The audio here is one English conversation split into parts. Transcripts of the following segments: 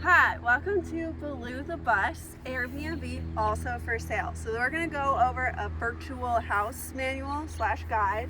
Hi, welcome to Baloo the Bus Airbnb, also for sale. So we're going to go over a virtual house manual / guide.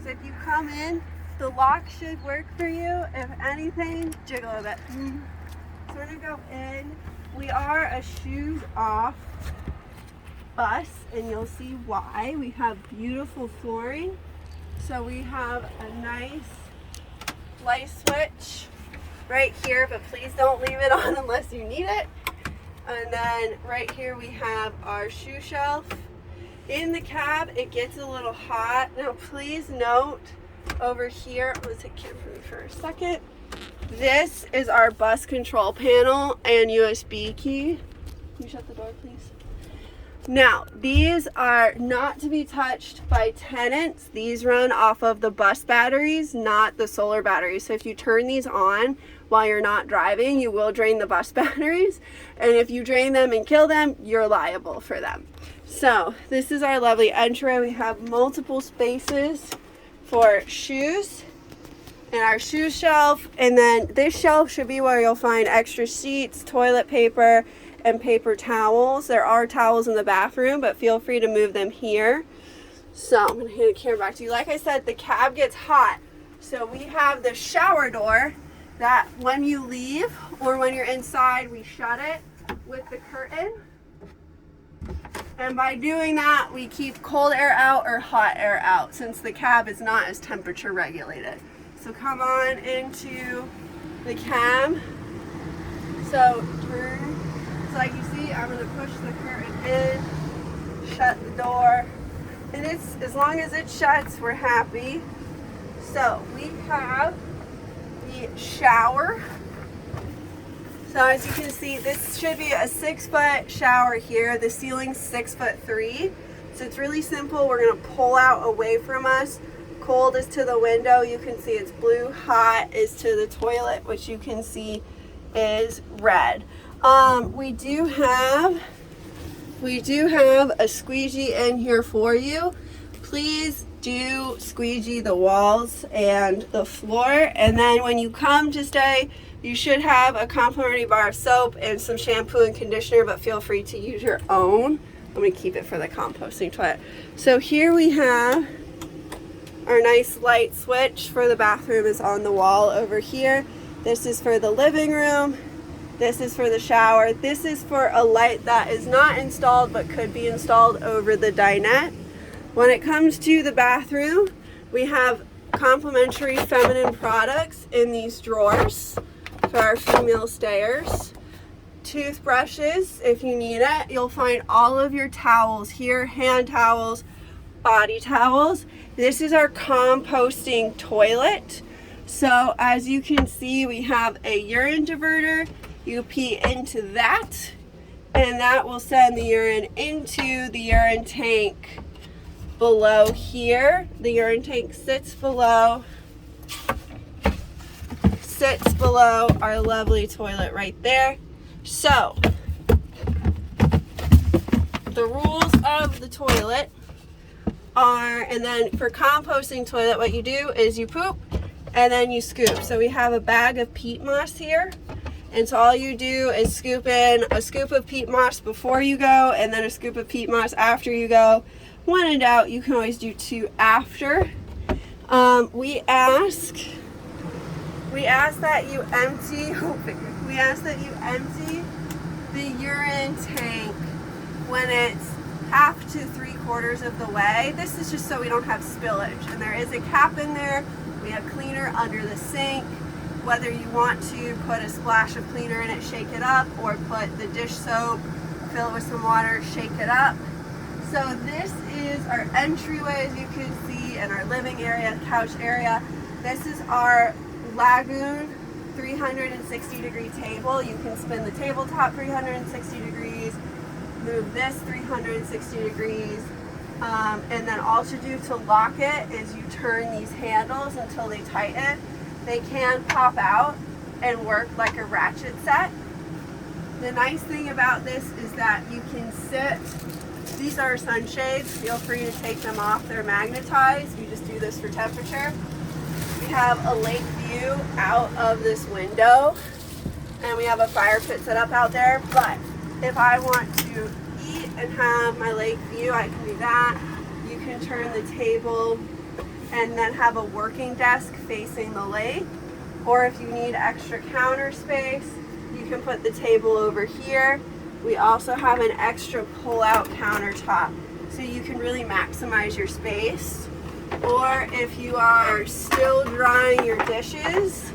So if you come in, the lock should work for you. If anything, jiggle a bit. So we're going to go in. We are a shoes off bus, and you'll see why. We have beautiful flooring. So we have a nice light switch right here, but please don't leave it on unless you need it. And then right here we have our shoe shelf. In the cab it gets a little hot. Now please note over here, I'm going to take care of me for a second. This is our bus control panel and USB key. Can you shut the door please? Now, these are not to be touched by tenants. These run off of the bus batteries, not the solar batteries. So if you turn these on while you're not driving, you will drain the bus batteries. And if you drain them and kill them, you're liable for them. So this is our lovely entry. We have multiple spaces for shoes and our shoe shelf. And then this shelf should be where you'll find extra sheets, toilet paper, and paper towels. There are towels in the bathroom, but feel free to move them here. So I'm going to hand the camera back to you. Like I said, the cab gets hot. So we have the shower door that when you leave or when you're inside, we shut it with the curtain. And by doing that, we keep cold air out or hot air out since the cab is not as temperature regulated. So come on into the cab. So turn. So like you see, I'm going to push the curtain in, shut the door, and it's as long as it shuts, we're happy. So we have the shower. So as you can see, this should be a 6-foot shower here. The ceiling's 6'3". So it's really simple. We're going to pull out away from us. Cold is to the window. You can see it's blue. Hot is to the toilet, which you can see is red. We do have a squeegee in here for you. Please do squeegee the walls and the floor, and then when you come to stay, you should have a complimentary bar of soap and some shampoo and conditioner, but feel free to use your own. I'm going to keep it for the composting toilet. So here we have our nice light switch for the bathroom is on the wall over here. This is for the living room. This is for the shower. This is for a light that is not installed but could be installed over the dinette. When it comes to the bathroom, we have complimentary feminine products in these drawers for our female stayers. Toothbrushes, if you need it. You'll find all of your towels here, hand towels, body towels. This is our composting toilet. So as you can see, we have a urine diverter. You pee into that, and that will send the urine into the urine tank below here. The urine tank sits below our lovely toilet right there. So the rules of the toilet are, and then for composting toilet, what you do is you poop and then you scoop. So we have a bag of peat moss here. And so all you do is scoop in a scoop of peat moss before you go and then a scoop of peat moss after you go. When in doubt, you can always do 2 after. We ask that you empty the urine tank when it's half to 3/4 of the way. This is just so we don't have spillage. And there is a cap in there. We have cleaner under the sink. Whether you want to put a splash of cleaner in it, shake it up, or put the dish soap, fill it with some water, shake it up. So this is our entryway, as you can see, and our living area, couch area. This is our Lagoon 360-degree table. You can spin the tabletop 360 degrees, move this 360 degrees, and then all to do to lock it is you turn these handles until they tighten. They can pop out and work like a ratchet set. The nice thing about this is that you can sit, these are sunshades, feel free to take them off, they're magnetized, you just do this for temperature. We have a lake view out of this window. and we have a fire pit set up out there. But if I want to eat and have my lake view, I can do that. You can turn the table and then have a working desk facing the lake. Or if you need extra counter space, you can put the table over here. We also have an extra pull-out countertop, so you can really maximize your space. Or if you are still drying your dishes,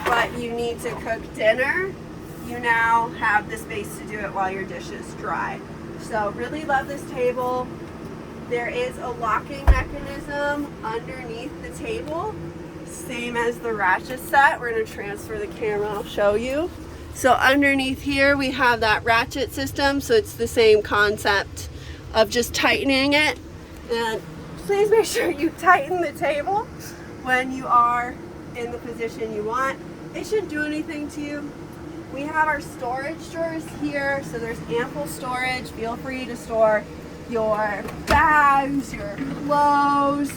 but you need to cook dinner, you now have the space to do it while your dishes dry. So really love this table. There is a locking mechanism underneath the table, same as the ratchet set. We're going to transfer the camera, I'll show you. So underneath here we have that ratchet system, so it's the same concept of just tightening it. And please make sure you tighten the table when you are in the position you want. It shouldn't do anything to you. We have our storage drawers here, so there's ample storage. Feel free to store your bags, your clothes.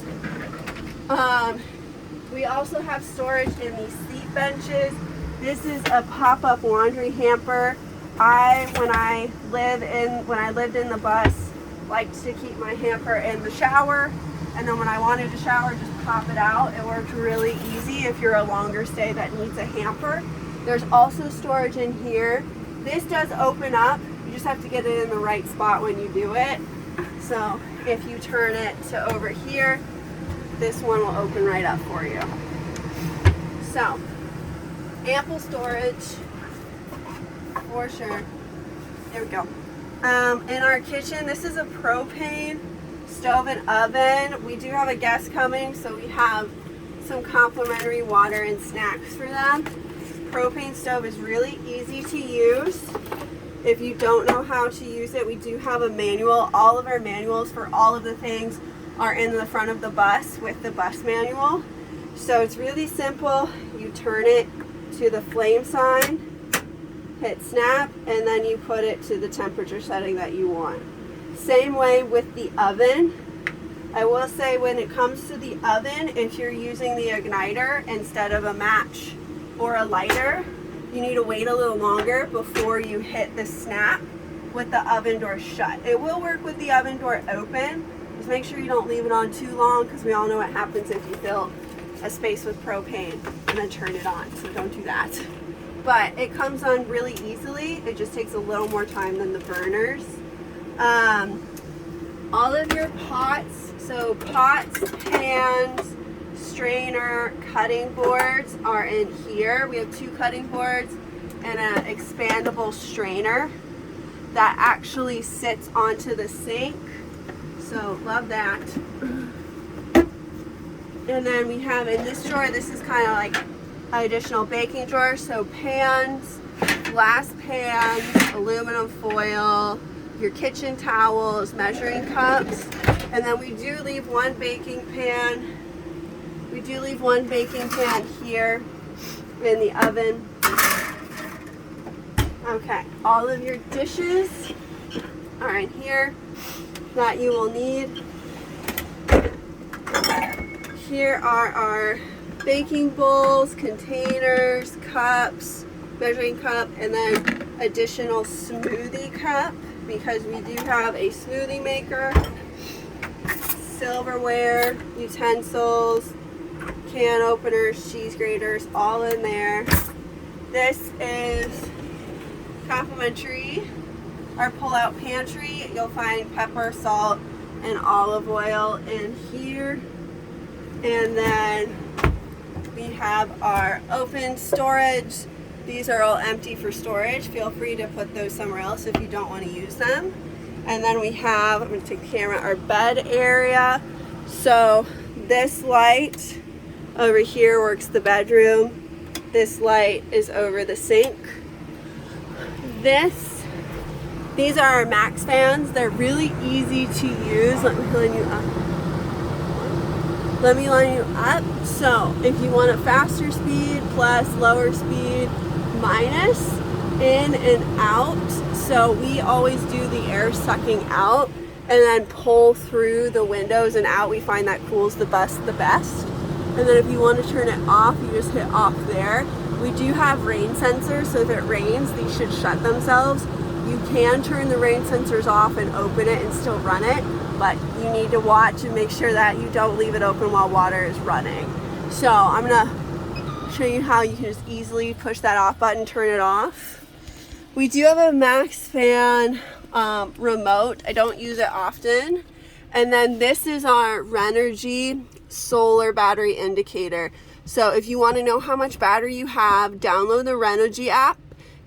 We also have storage in these seat benches. This is a pop-up laundry hamper. When I lived in the bus, liked to keep my hamper in the shower, and then when I wanted to shower, just pop it out. It worked really easy if you're a longer stay that needs a hamper. There's also storage in here. This does open up. You just have to get it in the right spot when you do it. So if you turn it to over here, this one will open right up for you. So ample storage for sure. There we go. In our kitchen, this is a propane stove and oven. We do have a guest coming, so we have some complimentary water and snacks for them. Propane stove is really easy to use. If you don't know how to use it, we do have a manual. All of our manuals for all of the things are in the front of the bus with the bus manual. So it's really simple. You turn it to the flame sign, hit snap, and then you put it to the temperature setting that you want. Same way with the oven. I will say when it comes to the oven, if you're using the igniter instead of a match or a lighter, you need to wait a little longer before you hit the snap with the oven door shut. It will work with the oven door open. Just make sure you don't leave it on too long, because we all know what happens if you fill a space with propane and then turn it on, so don't do that. But it comes on really easily. It just takes a little more time than the burners. All of your pots, so pots, pans, strainer, cutting boards are in here. We have 2 cutting boards and an expandable strainer that actually sits onto the sink. So love that. And then we have in this drawer, this is kind of like an additional baking drawer. So pans, glass pans, aluminum foil, your kitchen towels, measuring cups. And then we do leave one baking pan. We do leave one baking pan here in the oven. Okay, all of your dishes are in here that you will need. Here are our baking bowls, containers, cups, measuring cup, and then additional smoothie cup, because we do have a smoothie maker, silverware, utensils, can openers, cheese graters, all in there. This is complimentary. Our pull-out pantry, you'll find pepper, salt, and olive oil in here. And then we have our open storage. These are all empty for storage. Feel free to put those somewhere else if you don't want to use them. And then we have, I'm going to take the camera, our bed area. So this light over here works the bedroom. This light is over the sink. These are our max fans. They're really easy to use. Let me line you up. So if you want a faster speed, plus, lower speed, minus, in and out. So we always do the air sucking out and then pull through the windows and out. We find that cools the bus the best. And then if you want to turn it off, you just hit off there. We do have rain sensors, so if it rains, these should shut themselves. You can turn the rain sensors off and open it and still run it, but you need to watch and make sure that you don't leave it open while water is running. So I'm gonna show you how you can just easily push that off button, turn it off. We do have a max fan remote. I don't use it often. And then this is our Renergy solar battery indicator. So if you want to know how much battery you have, download the Renergy app,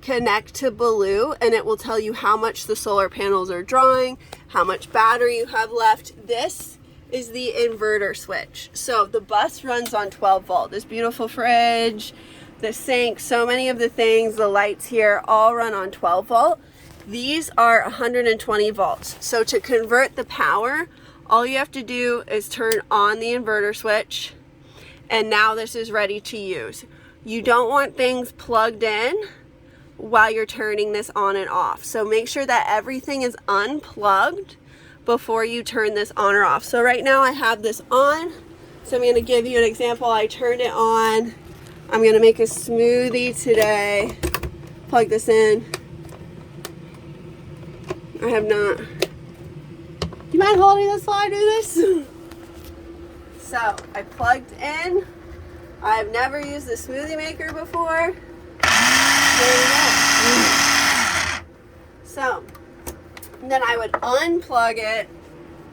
connect to Baloo, and it will tell you how much the solar panels are drawing, how much battery you have left. This is the inverter switch. So the bus runs on 12 volt. This beautiful fridge, the sink, so many of the things, the lights here, all run on 12 volt. These are 120 volts. So to convert the power, all you have to do is turn on the inverter switch, and now this is ready to use. You don't want things plugged in while you're turning this on and off. So make sure that everything is unplugged before you turn this on or off. So right now I have this on. So I'm gonna give you an example. I turned it on. I'm gonna make a smoothie today. Plug this in. I have not. Do you mind holding this while I do this? So I plugged in. I've never used the smoothie maker before. There we go. So then I would unplug it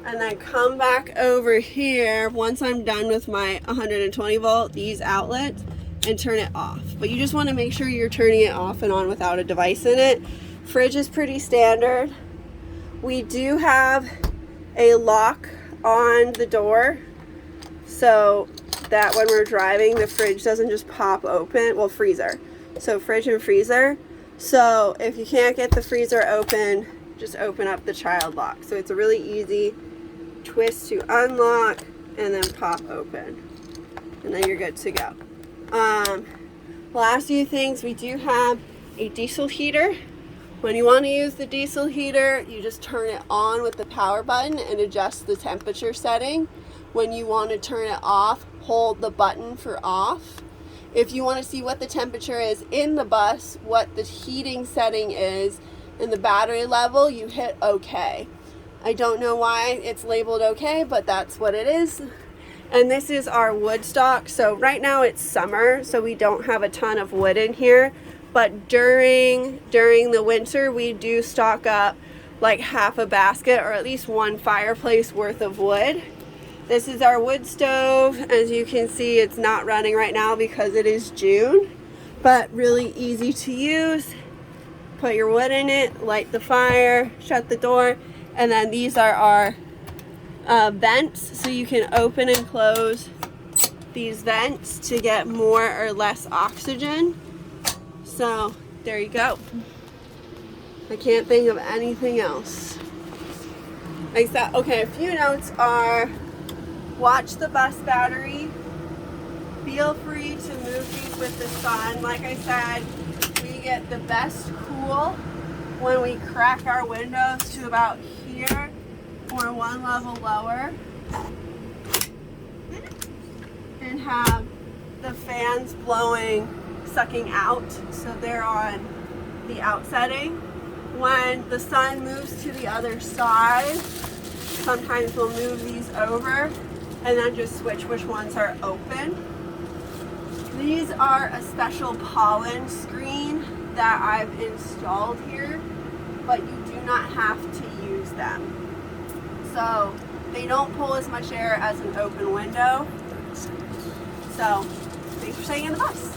and then come back over here once I'm done with my 120 volt, these outlets, and turn it off. But you just want to make sure you're turning it off and on without a device in it. Fridge is pretty standard. We do have a lock on the door so that when we're driving, the fridge doesn't just pop open. Well, freezer. So fridge and freezer. So if you can't get the freezer open, just open up the child lock. So it's a really easy twist to unlock and then pop open. And then you're good to go. Last few things, we do have a diesel heater. When you want to use the diesel heater, you just turn it on with the power button and adjust the temperature setting. When you want to turn it off, hold the button for off. If you want to see what the temperature is in the bus, what the heating setting is, and the battery level, you hit OK. I don't know why it's labeled OK, but that's what it is. And this is our wood stock. So right now it's summer, so we don't have a ton of wood in here. But during the winter, we do stock up like half a basket or at least one fireplace worth of wood. This is our wood stove. As you can see, it's not running right now because it is June, but really easy to use. Put your wood in it, light the fire, shut the door, and then these are our vents, so you can open and close these vents to get more or less oxygen. So there you go. I can't think of anything else. Except, okay, a few notes are: watch the bus battery. Feel free to move these with the sun. Like I said, we get the best cool when we crack our windows to about here or one level lower and have the fans blowing, sucking out, so they're on the out setting. When the sun moves to the other side, sometimes we'll move these over and then just switch which ones are open. These are a special pollen screen that I've installed here, but you do not have to use them. So they don't pull as much air as an open window. So thanks for staying in the bus.